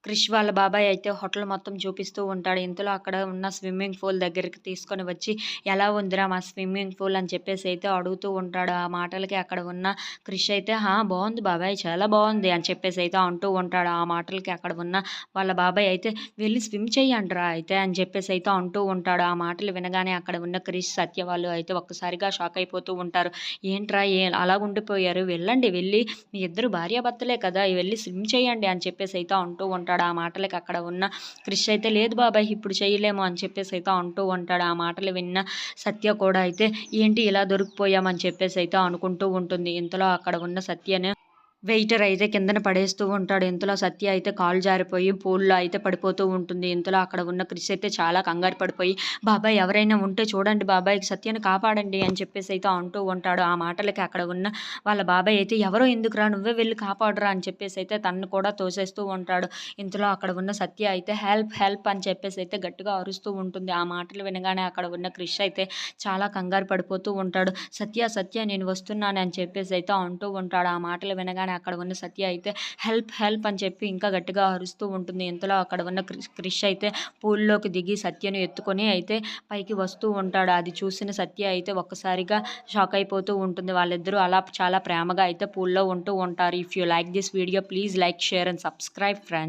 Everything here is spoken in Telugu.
క్రిష్ వాళ్ళ బాబాయ్ అయితే హోటల్ మొత్తం చూపిస్తూ ఉంటాడు. ఇంతలో అక్కడ ఉన్న స్విమ్మింగ్ పూల్ దగ్గరికి తీసుకొని వచ్చి, "ఎలా ఉందిరా మా స్విమ్మింగ్ పూల్" అని చెప్పేసి అయితే అడుగుతూ ఉంటాడు. ఆ మాటలకి అక్కడ ఉన్న క్రిష్ అయితే, "హా! బావుంది బాబాయ్, చాలా బావుంది" అని చెప్పేసి అయితే అంటూ ఉంటాడు. ఆ మాటలకి అక్కడ ఉన్న వాళ్ళ బాబాయ్ అయితే, "వెళ్లి స్విమ్ చెయ్యండ్రా అయితే" అని చెప్పేసి అయితే అంటూ ఉంటాడు. ఆ మాటలు వినగానే అక్కడ ఉన్న క్రిష్, సత్య వాళ్ళు అయితే ఒక్కసారిగా షాక్ అయిపోతూ ఉంటారు. "ఏంట్రా అలాగుండిపోయారు? వెళ్ళండి, వెళ్లి మీ ఇద్దరు భార్యాభర్తలే కదా! వెళ్లి స్విమ్ చేయండి" అని చెప్పేసి అయితే అంటూ ఉంటాడు. ఆ మాటలకి అక్కడ ఉన్న క్రిష్ అయితే, "లేదు బాబాయ్, ఇప్పుడు చేయలేము" అని చెప్పేసి అయితే అంటూ ఉంటాడు. ఆ మాటలు విన్న సత్య కూడా అయితే, "ఏంటి ఇలా దొరికిపోయామని" చెప్పేసి అయితే అనుకుంటూ ఉంటుంది. ఇంతలో అక్కడ ఉన్న సత్యను వెయిటర్ అయితే కిందన పడేస్తూ ఉంటాడు. ఇంతలో సత్య అయితే కాలు జారిపోయి పూల్‌లో అయితే పడిపోతూ ఉంటుంది. ఇంతలో అక్కడ ఉన్న క్రిష్ అయితే చాలా కంగారు పడిపోయి, "బాబాయ్, ఎవరైనా ఉంటే చూడండి బాబాయ్, సత్యని కాపాడండి" అని చెప్పేసి అయితే అంటూ ఉంటాడు. ఆ మాటలకి అక్కడ ఉన్న వాళ్ళ బాబాయ్ అయితే, "ఎవరో ఎందుకురా, నువ్వే వెళ్లి కాపాడురా" అని చెప్పేసి అయితే తనను కూడా తోసేస్తూ ఉంటాడు. ఇంతలో అక్కడ ఉన్న సత్య అయితే, "హెల్ప్, హెల్ప్" అని చెప్పేసి అయితే గట్టిగా అరుస్తూ ఉంటుంది. ఆ మాటలు వినగానే అక్కడ ఉన్న క్రిష్ అయితే చాలా కంగారు పడిపోతూ ఉంటాడు. "సత్య, సత్య, నేను వస్తున్నాను" అని చెప్పేసి అయితే అంటూ ఉంటాడు. ఆ మాటలు వినగానే అక్కడ ఉన్న సత్య అయితే, "హెల్ప్, హెల్ప్" అని చెప్పి ఇంకా గట్టిగా అరుస్తూ ఉంటుంది. ఇంతలో అక్కడ ఉన్న క్రిష్ అయితే పూల్‌లోకి దిగి సత్యను ఎత్తుకొని అయితే పైకి వస్తూ ఉంటాడు. అది చూసిన సత్య అయితే ఒక్కసారిగా షాక్ అయిపోతూ ఉంటుంది. వాళ్ళిద్దరూ అలా చాలా ప్రేమగా అయితే పూల్‌లో ఉంటూ ఉంటారు. If you like this video, please like, share and subscribe friends.